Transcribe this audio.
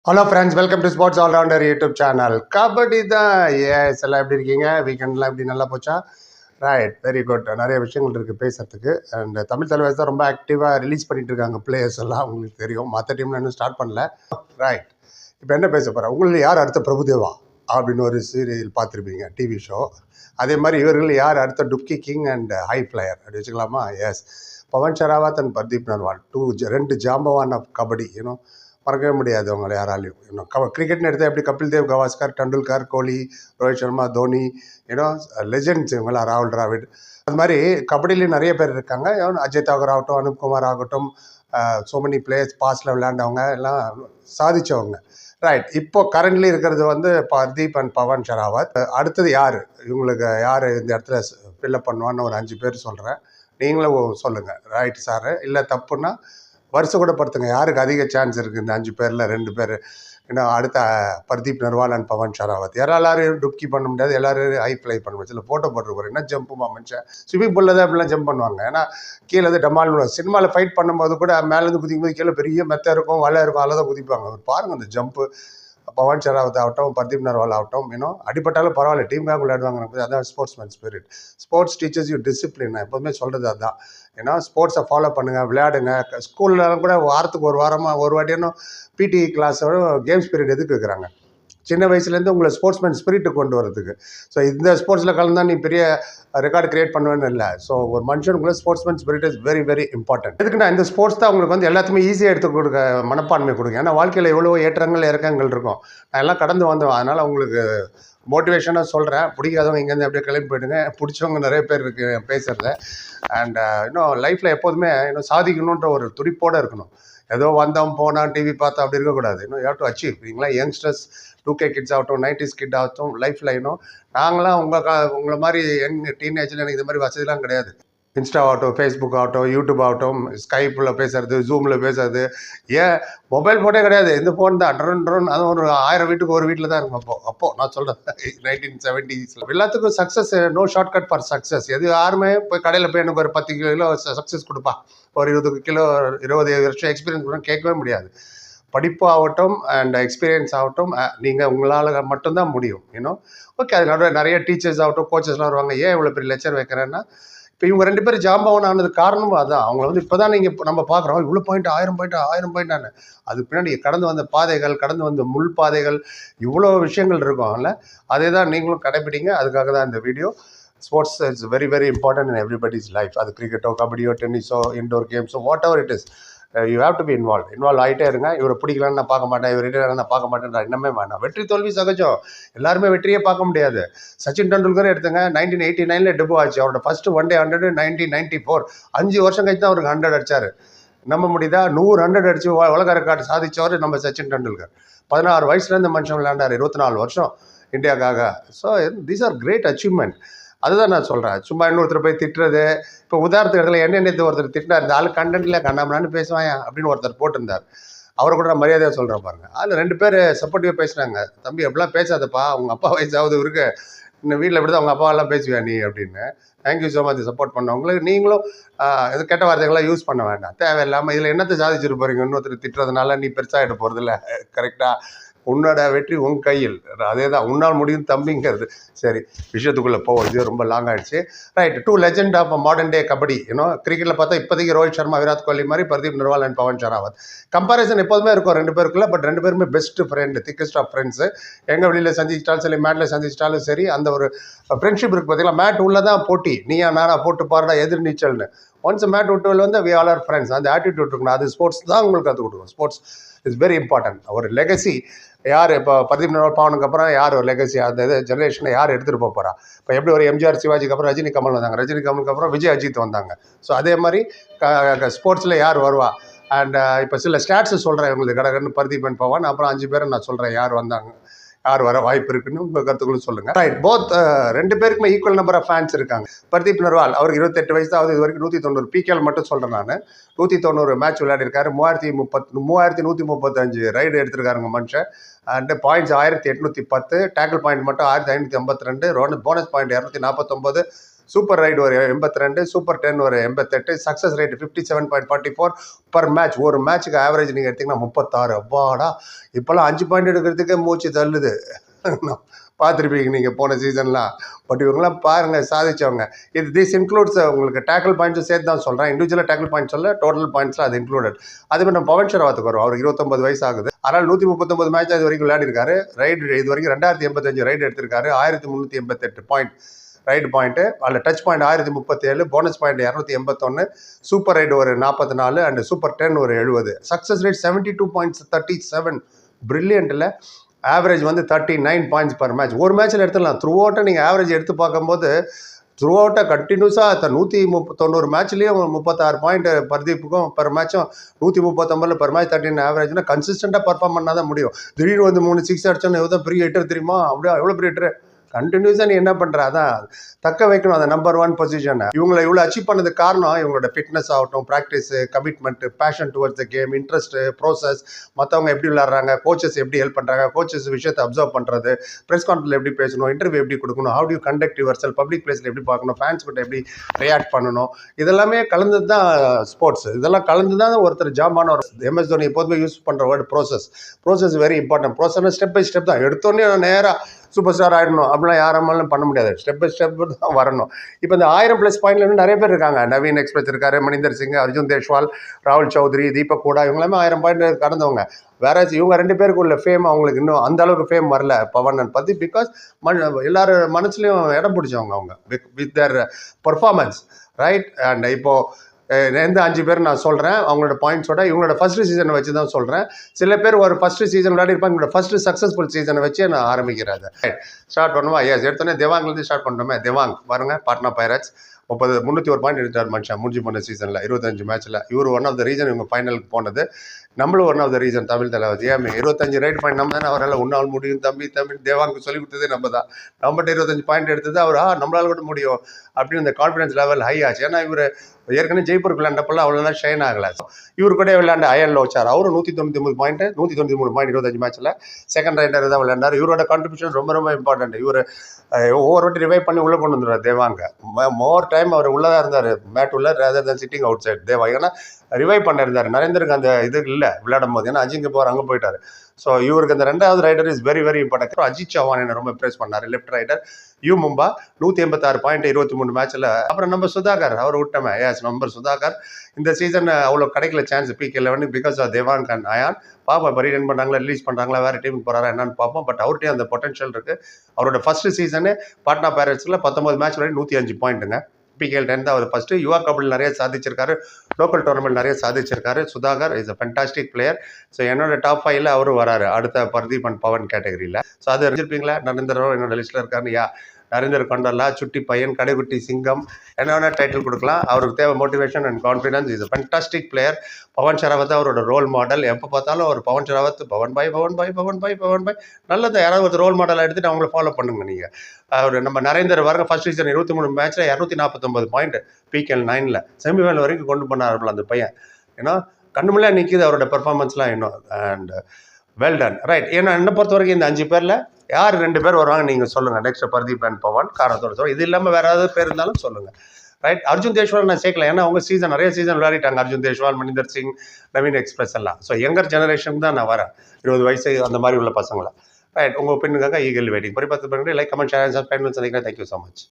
Hello friends, welcome to sports allrounder YouTube channel. Kabaddi தான். Yes, எல்லாம் எப்படி இருக்கீங்க? வீக்கெண்ட்லாம் எப்படி நல்லா போச்சா? Right, very good. நிறைய விஷயங்கள் இருக்குது பேசுறதுக்கு. அண்ட் தமிழ் தலைவர் தான் ரொம்ப ஆக்டிவாக ரிலீஸ் பண்ணிட்டு இருக்காங்க பிளேயர்ஸ் எல்லாம். உங்களுக்கு தெரியும், மற்ற டீம்ல இன்னும் ஸ்டார்ட் பண்ணல. ரைட், இப்போ என்ன பேச போகிறேன்? உங்களில் யார் அடுத்த பிரபுதேவா அப்படின்னு ஒரு சீரியல் பார்த்துருப்பீங்க, டிவி ஷோ. அதே மாதிரி இவர்கள் யார் அடுத்த dubki king and high player அப்படி வச்சுக்கலாமா? எஸ், பவன் ஷராவத் அண்ட் பர்தீப் நர்வால், ரெண்டு ஜாம்பவான் ஆஃப் கபடி. மறக்கவே முடியாது அவங்களை யாராலையும். கிரிக்கெட்னு எடுத்தால் எப்படி கபில் தேவ், கவாஸ்கர், டெண்டுல்கர், கோலி, ரோஹித் சர்மா, தோனி, லெஜெண்ட்ஸ் இவங்களாம், ராகுல் டிராவிட். அது மாதிரி கபடியிலையும் நிறைய பேர் இருக்காங்க. அஜய் தாகூர் ஆகட்டும், அனுப்குமார் ஆகட்டும், ஸோ மெனி பிளேயர்ஸ் பாஸ்டில் விளையாண்டவங்க எல்லாம் சாதிச்சவங்க. ரைட், இப்போ கரண்ட்லி இருக்கிறது பர்தீப் அண்ட் பவன் ஷராவத். அடுத்தது யார், இவங்களுக்கு யார் இந்த இடத்துல ஃபில்லப் பண்ணுவான்னு ஒரு 5 பேர் சொல்கிறேன், நீங்களும் சொல்லுங்கள். ரைட் சார், இல்லை தப்புன்னா வருஷம் கூட படுத்துங்க. யாருக்கு அதிக சான்ஸ் இருக்குது இந்த 5 பேரில் 2 பேர்? அடுத்த பர்தீப் நர்வால் அண்ட் பவன் ஷராவத். எல்லாரும் டுப்கி பண்ண முடியாது, எல்லாரும் ஹை ஃப்ளை பண்ண முடியாது. சில ஃபோட்டோ போட்டுருப்பாரு, என்ன ஜம்ப்புமா மனுஷன், ஸ்விமிங் பூலில் தான் அப்படிலாம் ஜம்ப் பண்ணுவாங்க. ஏன்னா கீழே வந்து டமால் சினிமாவில் ஃபைட் பண்ணும்போது கூட மேலேருந்து குதிக்கும் போது கீழே பெரிய மெத்த இருக்கும், வலை இருக்கும், அதில் தான் குதிப்பாங்க. பாருங்கள் அந்த ஜம்ப்பு. பவன் ஷராவத் ஆகட்டும், பர்தீப் நர்வால் ஆகட்டும், அடிப்பட்டாலும் பரவாயில்ல, டீமுக்காக விளையாடுவாங்க. அதான் sportsman spirit. Sports teachers you discipline. நான் எப்போதுமே சொல்கிறது அதுதான். ஸ்போர்ட்ஸை ஃபாலோ பண்ணுங்கள், விளையாடுங்க. ஸ்கூல்லலாம் கூட வாரத்துக்கு ஒரு வாரமாக ஒரு வாட்டியும் பிடி கிளாஸோட கேம்ஸ் பீரியட் எதுக்கு வைக்கிறாங்க? சின்ன வயசுலேருந்து உங்களை ஸ்போர்ட்ஸ்மேன் ஸ்பிரிட்டு கொண்டு வரதுக்கு. ஸோ இந்த ஸ்போர்ட்ஸில் கலந்தால் நீ பெரிய ரெக்கார்டு கிரியேட் பண்ணுவேன்னு இல்லை. ஸோ ஒரு மனுஷனுக்குள்ள sportsman spirit is very very important. எதுக்குன்னா இந்த ஸ்போர்ட்ஸ் தான் உங்களுக்கு எல்லாத்தையுமே ஈஸியாக எடுத்து கொடுக்க மனப்பான்மை கொடுங்க. ஏன்னா வாழ்க்கையில் எவ்வளோ ஏற்றங்கள் இறக்கங்கள் இருக்கும். நான் எல்லாம் கடந்து வந்தோம். அதனால் உங்களுக்கு மோட்டிவேஷனாக சொல்கிறேன். பிடிக்காதவங்க இங்கேருந்து அப்படியே கிளம்பி போயிடுங்க. பிடிச்சவங்க நிறைய பேர் இருக்குது பேசுகிறத. அண்ட் லைஃப்பில் எப்போதுமே சாதிக்கணுன்ற ஒரு துடிப்போடு இருக்கணும். ஏதோ வந்தோம் போனால் டிவி பார்த்தா அப்படி இருக்கக்கூடாது. You have to achieve. நீங்களா யங்ஸ்டர்ஸ், 2K கிட்ஸ் ஆகட்டும், 90s கிட் ஆகட்டும், லைஃப்பில் நாங்களாம் உங்களை மாதிரி டீனேஜில் எனக்கு இது மாதிரி வசதிலாம் கிடையாது. இன்ஸ்டா ஆகட்டும், ஃபேஸ்புக் ஆகட்டும், யூடியூப் ஆகட்டும், ஸ்கைப்பில் பேசுறது, ஜூமில் பேசுறது, ஏன் மொபைல் ஃபோனே கிடையாது. இந்த ஃபோன் தான் ட்ரோன். அது ஒரு 1000 வீட்டுக்கு ஒரு வீட்டில் தான் இருக்கும். அப்போது நான் சொல்கிறேன் 1970s. எல்லாத்துக்கும் success, no shortcut for success. யாருமே போய் கடையில் போய் எனக்கு ஒரு 10 கிலோ சக்ஸஸ் கொடுப்பா, ஒரு 20 கிலோ 20 வருஷம் எக்ஸ்பீரியன்ஸ் கூட கேட்கவே முடியாது. படிப்பு ஆகட்டும் அண்ட் எக்ஸ்பீரியன்ஸ் ஆகட்டும், நீங்கள் உங்களால் மட்டும்தான் முடியும். ஓகே, அதனால நிறைய டீச்சர்ஸ் ஆகட்டும், கோச்சஸ்லாம் வருவாங்க. ஏன் இவ்வளோ பெரிய லெக்சர் வைக்கிறேன்னா, இப்போ இவங்க 2 பேரும் ஜாம்பவன் ஆனது காரணமும் அதான். அவங்கள இப்போ தான் நீங்கள் நம்ம பார்க்குறோம், இவ்வளோ பாயிண்ட் 1000 பாயிண்ட் ஆனு. அதுக்கு பின்னாடி கடந்து வந்த பாதைகள், கடந்து வந்த முள் பாதைகள், இவ்வளோ விஷயங்கள் இருக்கும்ல. அதே தான் நீங்களும் கடைப்பிடிங்க. அதுக்காக தான் இந்த வீடியோ. Sports is very very important in everybody's life. அது கிரிக்கெட்டோ, கபடியோ, டென்னிஸோ, இன்டோர் கேம்ஸோ, whatever it is, you have to be involve ஆகிட்டே இருங்க. இவரை பிடிக்கலான்னு நான் பார்க்க மாட்டேன், இவர் ரிட்டையர் நான் பார்க்க மாட்டேன், இன்னமே வேணாம். வெற்றி தோல்வி சகஜம். எல்லாருமே வெற்றியே பார்க்க முடியாது. சச்சின் டெண்டுல்கர் எடுத்துங்க, 1989 டெபு ஆச்சு. அவரோட ஃபர்ஸ்ட் ஒன் டே 100 1994. 5 வருஷம் கழிச்சு தான் அவருக்கு 100 அடிச்சார். நம்ப முடியுதா? 100 100 அடிச்சு உலக ரெக்கார்டு சாதிச்சவர் நம்ம சச்சின் டெண்டுல்கர். 16 வயசுல இந்த மனுஷன் விளையாண்டார், 24 வருஷம் இந்தியாவுக்காக. So these are great achievement. அதுதான் நான் சொல்கிறேன். சும்மா இன்னொருத்தர் போய் திட்டுறது. இப்போ உதாரணத்துக்கு இடத்துல என்ன ஒருத்தர் திட்டினார், இந்த ஆள் கண்டென்ட்டில் கண்ணாமலான்னு பேசுவாயா அப்படின்னு ஒருத்தர் போட்டிருந்தார். அவரை கூட நான் மரியாதையாக சொல்கிறேன் பாருங்க. அதில் 2 பேர் சப்போர்ட்டிவாக பேசுகிறாங்க. தம்பி எப்படிலாம் பேசாதப்பா, அவங்க அப்பா வயசாவது இருக்கு, இன்னும் வீட்டில் எப்படி தான் அவங்க அப்பாவெல்லாம் பேசுவியா நீ அப்படின்னு. தேங்க்யூ ஸோ மச் சப்போர்ட் பண்ணவங்களுக்கு. நீங்களும் இது கெட்ட வார்த்தைகள்லாம் யூஸ் பண்ண வேண்டாம் தேவையில்லாமல். இதில் என்னத்தை சாதிச்சுட்டு போகிறீங்க? இன்னொருத்தர் திட்டுறதுனால நீ பெருசாக எடுத்து போகிறதில்ல. கரெக்டாக? உன்னோட வெற்றி உன் கையில். அதே தான், உன்னால் முடியும் தம்பிங்கிறது. சரி, விஷயத்துக்குள்ளே போவோம். இது ரொம்ப லாங் ஆகிடுச்சு. Right, 2 legend of modern day kabaddi. கிரிக்கெட்டில் பார்த்தா இப்போதைக்கு ரோஹித் சர்மா, விராட் கோலி மாதிரி, பர்தீப் நர்வால் அண்ட் பவன் ஷராவத். கம்பேரிசன் எப்போதுமே இருக்கும் 2 பேருக்குள்ள. பட் 2 பேருமே best friend, thickest of friends. எங்கள் வெளியில் சந்திச்சிட்டாலும் சரி, மேட்டில் சந்திச்சிட்டாலும் சரி, அந்த ஒரு ஃப்ரெண்ட்ஷிப் இருக்குது பார்த்தீங்களா? மேட் உள்ள தான் போட்டி, நீயா நானா போட்டு பாருடா எதிர் நீச்சல்னு. ஒன்ஸ் மேட் விட்டு வி ஆல் ஆர் ஃப்ரெண்ட்ஸ். அந்த ஆட்டிடியூட் இருக்கணும். அது ஸ்போர்ட்ஸ் தான் உங்களுக்கு கற்றுக் கொடுக்கும். Sports is very important. ஒரு லெகசி யார் இப்போ பர்தீப் நர்வால் பவனுக்கு அப்புறம் யார் ஒரு லெகசி, அந்த இது ஜெனரேஷனை யார் எடுத்துகிட்டு போகிறா? இப்போ எப்படி ஒரு எம்ஜிஆர் சிவாஜிக்கு அப்புறம் ரஜினி கமல் வந்தாங்க, ரஜினி கமலுக்கு அப்புறம் விஜய் அஜித் வந்தாங்க. ஸோ அதே மாதிரி ஸ்போர்ட்ஸில் யார் வருவா? அண்ட் இப்போ சில ஸ்டாட்ஸு சொல்கிறேன் உங்களுக்கு. கடகன்னு பர்தீப் அண்ட் பவன், அப்புறம் 5 பேரை நான் சொல்கிறேன் யார் வந்தாங்க, யார் வர வாய்ப்பு இருக்குன்னு உங்கள் கருத்துக்களும் சொல்லுங்கள். ரைட், போத் 2 பேருக்குமே ஈக்குவல் நம்பர் ஆஃப் ஃபேன்ஸ் இருக்காங்க. பர்தீப் நர்வால் அவருக்கு 28 வயசு தான். இது வரைக்கும் 190 பிகேல் மட்டும் சொல்கிறேன் நான். 190 மேட்ச் விளையாடிருக்காரு. 3135 ரைடு எடுத்திருக்காருங்க மனுஷன். அண்டு பாயிண்ட்ஸ் 1810, டேக்கிள் பாயிண்ட் மட்டும் 1552, போனஸ் பாயிண்ட் 249. சூப்பர் ரைடு ஒரு 82, சூப்பர் 10 ஒரு 88, சக்ஸஸ் ரேட் 57.44 பர் மேட்ச். ஒரு மேட்ச்சுக்கு ஆவரேஜ் நீங்கள் எடுத்திங்கன்னா 36. அப்பாடா, இப்போல்லாம் 5 பாயிண்ட் எடுக்கிறதுக்கே மூச்சு தள்ளுது. பார்த்துருப்பீங்க நீங்கள் போன சீசன்லாம். பட் இவங்களாம் பாருங்கள் சாதிச்சவங்க. திஸ் இன்க்ளூட்ஸ் உங்களுக்கு டேக்கிள் பாயிண்ட்ஸும் சேர்த்து தான் சொல்கிறேன். இண்டிவிஜுவலாக டேக்கிள் பாயிண்ட்ஸ் சொல்ல, டோட்டல் பாயிண்ட்ஸில் அது இன்க்ளூடட். அதுமாதிரி நம்ம பவன் ஷராவத்துக்கு வரும். அவருக்கு 29 வயசு ஆகுது. அதனால் 139 மேட்ச் இது வரைக்கும் விளையாடிருக்காரு. ரைடு இது வரைக்கும் 2085 ரைடு எடுத்திருக்காரு. 1388 பாயிண்ட் ரைடு பாயிண்ட்டு. அதில் touch point 1037, bonus point 281, super ride ஒரு 44 அண்ட் சூப்பர் 10 ஒரு 70. Success rate 72.37. பிரில்லியன்ட்டில். ஆவரேஜ் வந்து 39 பாயிண்ட்ஸ் பர் மேட்ச். ஒரு மேட்ச்சில் எடுத்துடலாம். த்ரூ அவுட்டாக நீங்கள் ஆவரேஜ் எடுத்து பார்க்கும்போது த்ரூ அவுட்டாக கண்டினியூஸாக 190 மேட்ச்லேயும் 36 பாயிண்ட் பர்தீப்புக்கும் பர் மேட்சும் 139 பர் மேட்ச் 13 ஆவரேஜ்னா கன்சிஸ்டண்ட்டாக பர்ஃபார்ம் பண்ணால் தான் முடியும். திடீர்னு வந்து 3 6 அடிச்சோன்னு எவ்வளோ பெரிய ஹிட்டர் தெரியுமா? அப்படியே எவ்வளோ பெரிய ஹிட்டர். கண்டினியூஸாக நீ என்ன பண்ணுற, அதான் தக்க வைக்கணும் அந்த நம்பர் 1 பொசிஷனை. இவங்களை இவ்வளோ அச்சீவ் பண்ணது காரணம் இவங்களோட ஃபிட்னஸ் ஆகட்டும், practice, commitment, fashion towards the game, interest, process, மற்றவங்க எப்படி விளாட்றாங்க, கோச்சஸ் எப்படி ஹெல்ப் பண்ணுறாங்க, கோச்சஸ் விஷயத்தை அப்சர்வ் பண்ணுறது, ப்ரெஸ் கான்ஃபரன்ஸில் எப்படி பேசணும், இன்டர்வியூ எப்படி கொடுக்கணும், how to conduct your self, public பிளேஸில் எப்படி பார்க்கணும், ஃபேன்ஸ் கிட்ட எப்படி ரியாக்ட் பண்ணணும், இதெல்லாமே கலந்து தான் ஸ்போர்ட்ஸ். இதெல்லாம் கலந்து தான் ஒருத்தர் ஜாமான ஒரு MS தோனி எப்போதுமே யூஸ் பண்ணுற word process. Process very important. ப்ரோசஸ்னா ஸ்டெப் பை ஸ்டெப் தான். எடுத்தோடனே நேராக சூப்பர் ஸ்டார் ஆகிடணும் அப்படிலாம் யாராலும் பண்ண முடியாது. ஸ்டெப் பை ஸ்டெப் தான் வரணும். இப்போ இந்த 1000+ பாயிண்ட்ல நிறைய பேர் இருக்காங்க. நவீன் எக்ஸ்பிரஸ் இருக்காரு, மணிந்தர் சிங், அர்ஜுன் தேஷ்வால், ராகுல் சௌத்ரி, தீபக் கூடா, இவங்களாமே 1000 பாயிண்ட் கடந்தவங்க. வேற இவங்க 2 பேருக்கு உள்ள ஃபேம் அவங்களுக்கு இன்னும் அந்த அளவுக்கு ஃபேம் வரல பவன் அண்ட் பத்தி. பிகாஸ் எல்லாரும் மனசுலையும் இடம் பிடிச்சவங்க அவங்க with their performance, right. And இப்போது எந்த 5 பேர் நான் சொல்கிறேன் அவங்களோட பாயிண்ட்ஸோட இவங்களோட ஃபஸ்ட்டு சீசனை வச்சு தான் சொல்கிறேன். சில பேர் ஒரு ஃபஸ்ட்டு சீசன் விளையாடி இருப்பாங்க. இவங்களோட ஃபஸ்ட்டு சக்ஸஸ்ஃபுல் சீசனை வச்சு நான் ஆரம்பிக்கிறேன். ரைட், ஸ்டார்ட் பண்ணுவா. எஸ், எடுத்தோன்னே தேவாங்லேருந்து ஸ்டார்ட் பண்ணுறோமே. தேவாங் பாருங்கள், பாட்னா பைரட்ஸ் 301 பாயிண்ட் எடுத்தார் மனுஷன் முடிஞ்சு போன சீசனில் 25 மேட்ச்சில். இவர் ஒன் ஆஃப் த ரீசன் இவங்க ஃபைனலுக்கு போனது. நம்மளும் one of the reason. Tamil Thalaivas ஏமே 25 ரைட் பாயிண்ட் நம்ம தானே அவரால் உன்னால் முடியும் தம்பி தேவாங்கு சொல்லி கொடுத்ததே நம்ம தான். நம்மகிட்ட 25 பாயிண்ட் எடுத்தது அவர் நம்மளால் கூட முடியும் அப்படின்னு இந்த கான்ஃபிடன்ஸ் லெவல் ஹை ஆச்சு. ஏன்னா இவர் ஏற்கனவே ஜெய்ப்பூர் விளையாண்டப்பெல்லாம் அவ்வளோலாம் ஷைன் ஆகலை. இவர் கூட விளையாண்ட அயலில் வச்சார். அவரும் 199 பாயிண்ட் 193 பாயிண்ட் 25 மேட்ச்சில் செகண்ட் ரைடர் தான் விளையாண்டார். இவரோட கான்ட்ரிபியூஷன் ரொம்ப ரொம்ப இம்பார்ட்டன்ட். இவர் ஒவ்வொரு வாட்டி ரிவைவ் பண்ணி உள்ளே கொண்டு வந்துடுவார் தேவாங்க. மோர் டைம் அவர் உள்ளே தான் இருந்தார், மேட் உள்ள, rather than sitting outside. Deva ஏன்னா ரிவைவ் பண்ண இருந்தார். நரேந்தருக்கு அந்த இது இல்லை விளையாடும் போது. ஏன்னா அஜிங்க போவார், அங்கே போயிட்டார். ஸோ இவருக்கு அந்த 2வது raider is very very important. Ajit Chauhan என்ன ரொம்ப இம்ப்ரெஸ் பண்ணார். Left raider U Mumba 186 point 23 மேட்ச்சில். அப்புறம் நம்ம சுதாகர் அவர் விட்டமே. எஸ், நம்பர் சுதாகர் இந்த சீசன் அவ்வளோ கிடைக்கல chance PK11 because of Devank and Ayaan. பாப்பா இப்போ ரீடன் பண்ணுறாங்களா, ரிலீஸ் பண்ணுறாங்களா, வேறு டீமுக்கு போகிறாரா என்னன்னு பார்ப்போம். பட் அவர்கிட்டயும் அந்த பொட்டன்ஷியல் இருக்குது. அவரோட ஃபஸ்ட்டு சீசனு பாட்னா பைரட்ஸில் 19 மேட்ச் வரைக்கும் 105 பாயிண்ட்டுங்க. PK10 தான் அவர் ஃபஸ்ட்டு. யுவா கபடில் நிறைய சாதிச்சிருக்காரு, லோக்கல் டோர்னமெண்ட் நிறைய சாதிச்சிருக்காரு. Sudhakar is a fantastic player. So என்னோட டாப் 5ல் அவரும் வராரு அடுத்த பர்தீப் அண்ட் பவன் கேட்டகரியில். ஸோ அது அறிஞ்சிருப்பீங்களா? நரேந்திரராவ் என்னோட லிஸ்ட்டில் இருக்காரு. நரேந்தர் கொண்டல்லா, சுட்டி பையன், கடைக்குட்டி சிங்கம், என்ன வேணால் டைட்டில் கொடுக்கலாம். அவருக்கு தேவை motivation and confidence. Is a fantastic player. Pawan Sehrawat அவரோட ரோல் மாடல். எப்போ பார்த்தாலும் அவர் பவன் ஷராவத் பவன் பாய் நல்லது. யாராவது ஒரு ரோல் மாடலாக எடுத்துகிட்டு அவங்கள ஃபாலோ பண்ணுங்க நீங்கள். அவர் நம்ம நரேந்தர் வரங்க ஃபர்ஸ்ட் சீசன் 23 மேட்ச்சில் 249 பாயிண்ட் PK9ல் செமிஃபைனல் வரைக்கும் கொண்டு பண்ணார் அந்த பையன். ஏன்னா கண்ணு முன்னாடி நிற்கிது அவரோட பெர்ஃபார்மன்ஸ்லாம் இன்னும். And well done, right. ஏன்னா என்னை பொறுத்த வரைக்கும் இந்த 5 பேரில் யார் 2 பேர் வருவாங்க நீங்கள் சொல்லுங்கள். நெக்ஸ்ட் பர்தீப் அண்ட் பவன் காரணத்தோட சொல்லுங்கள். இது இல்லாமல் வேறு ஏதாவது பேர் இருந்தாலும் சொல்லுங்கள். ரைட், அர்ஜுன் தேஷ்வால் நான் சேர்க்கல. ஏன்னா அவங்க சீசன் நிறைய சீசன் விளையாடிட்டாங்க. அர்ஜுன் தேஷ்வால், மணிந்தர் சிங், நவீன் எக்ஸ்பிரஸ் எல்லாம். ஸோ யங்கர் ஜெனரேஷன் தான் நான் வரேன், 20 வயசு அந்த மாதிரி உள்ள பசங்களை. ரைட், உங்கள் ஒப்பீனியனுக்காக ஈகல் வெயிட்டிங். பரிபாத்து பண்ணுறது like, comment, share and subscribe. Thank you so much.